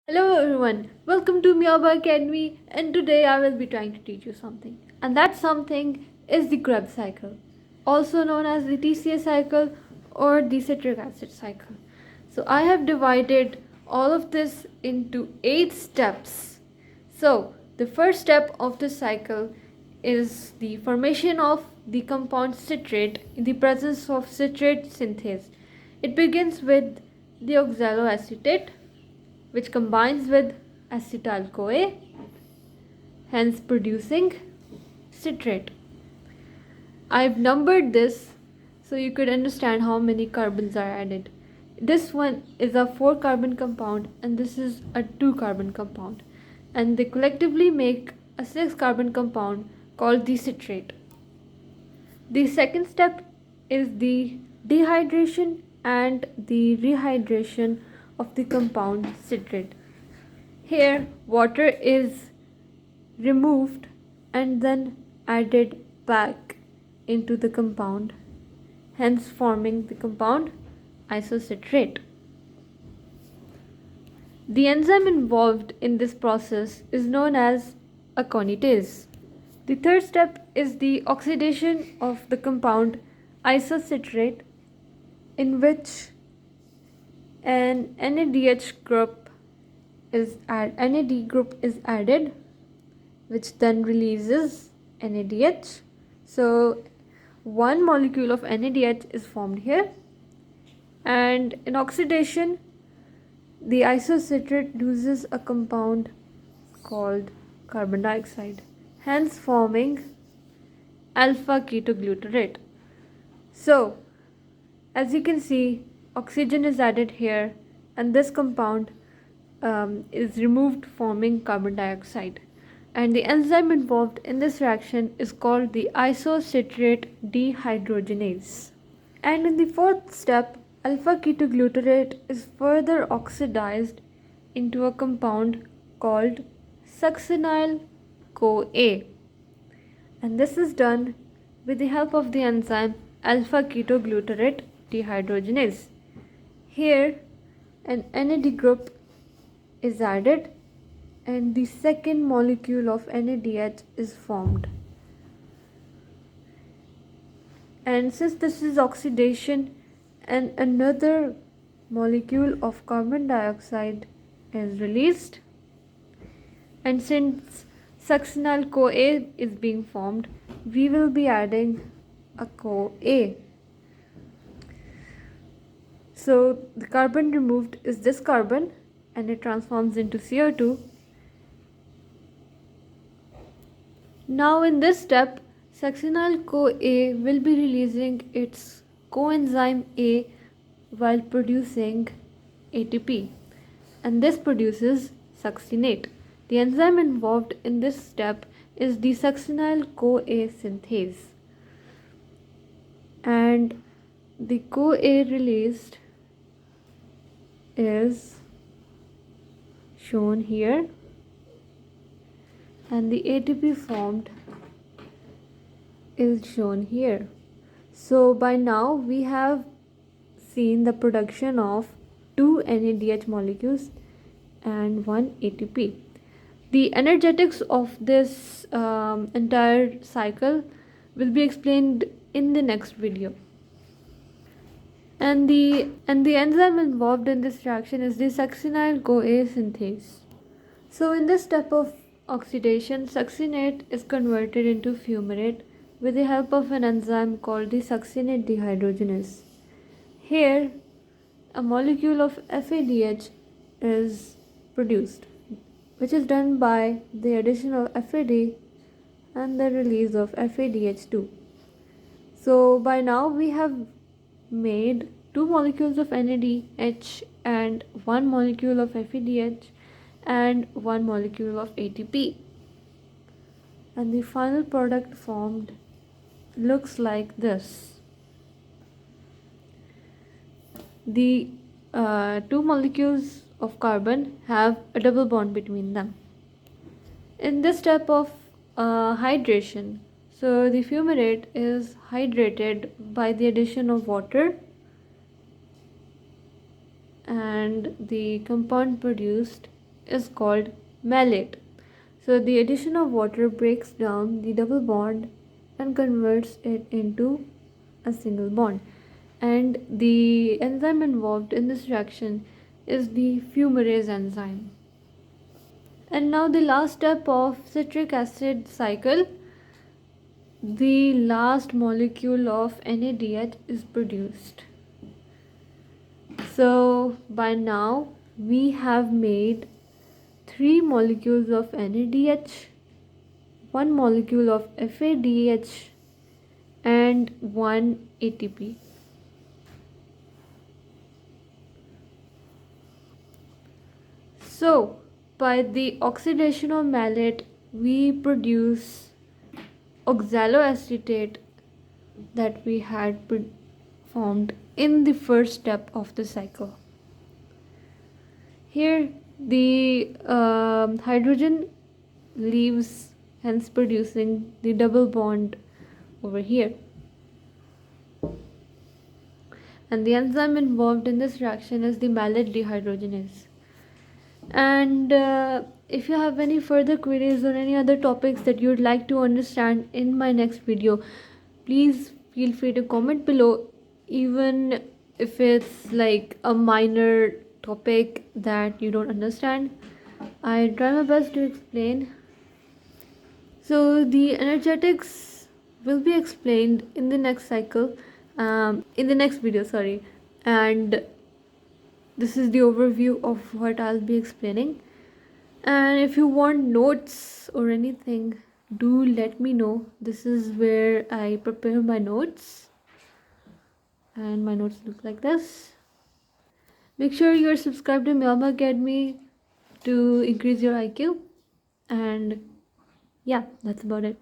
Hello everyone, welcome to Miyaba Academy, and today I will be trying to teach you something. And that something is the Krebs cycle, also known as the TCA cycle or the citric acid cycle. So I have divided all of this into 8 steps. So the first step of this cycle is the formation of the compound citrate in the presence of citrate synthase. It begins with the oxaloacetate, which combines with acetyl CoA, hence producing citrate. I've numbered this so you could understand how many carbons are added. This one is a 4 carbon compound and this is a 2 carbon compound, and they collectively make a 6 carbon compound called the citrate. The second step is the dehydration and the rehydration of the compound citrate. Here, water is removed and then added back into the compound, hence forming the compound isocitrate. The enzyme involved in this process is known as aconitase. The third step is the oxidation of the compound isocitrate, in which an NADH group NAD group is added, which then releases NADH. So one molecule of NADH is formed here, and in oxidation the isocitrate loses a compound called carbon dioxide, hence forming alpha ketoglutarate. So as you can see, oxygen is added here and this compound is removed, forming carbon dioxide, and the enzyme involved in this reaction is called the isocitrate dehydrogenase. And in the fourth step, alpha ketoglutarate is further oxidized into a compound called succinyl CoA, and this is done with the help of the enzyme alpha ketoglutarate dehydrogenase. Here an NAD group is added and the second molecule of NADH is formed. And since this is oxidation, and another molecule of carbon dioxide is released, and since succinyl CoA is being formed, we will be adding a CoA. So the carbon removed is this carbon and it transforms into CO2. Now in this step, succinyl CoA will be releasing its coenzyme A while producing ATP, and this produces succinate. The enzyme involved in this step is the succinyl CoA synthase, and the CoA released is shown here and the ATP formed is shown here. So by now we have seen the production of 2 NADH molecules and 1 ATP. The energetics of this entire cycle will be explained in the next video. And the enzyme involved in this reaction is the succinyl CoA synthase. So in this step of oxidation, succinate is converted into fumarate with the help of an enzyme called the succinate dehydrogenase. Here a molecule of FADH is produced, which is done by the addition of FAD and the release of FADH2. So by now we have made 2 molecules of NADH and 1 molecule of FADH and 1 molecule of ATP, and the final product formed looks like this. The 2 molecules of carbon have a double bond between them. In this step of hydration, so the fumarate is hydrated by the addition of water, and the compound produced is called malate. So the addition of water breaks down the double bond and converts it into a single bond. And the enzyme involved in this reaction is the fumarase enzyme. And now the last step of citric acid cycle, the last molecule of NADH is produced. So by now we have made 3 molecules of NADH, 1 molecule of FADH, and 1 ATP. So by the oxidation of malate we produce oxaloacetate that we had formed in the first step of the cycle. Here the hydrogen leaves, hence producing the double bond over here. And the enzyme involved in this reaction is the malate dehydrogenase. And if you have any further queries or any other topics that you'd like to understand in my next video, please feel free to comment below, even if it's like a minor topic that you don't understand. I try my best to explain. So the energetics will be explained in the next cycle, in the next video, sorry. And this is the overview of what I'll be explaining. And if you want notes or anything, do let me know. This is where I prepare my notes, and my notes look like this. Make sure you're subscribed to Myanmar Academy to increase your IQ. And yeah, that's about it.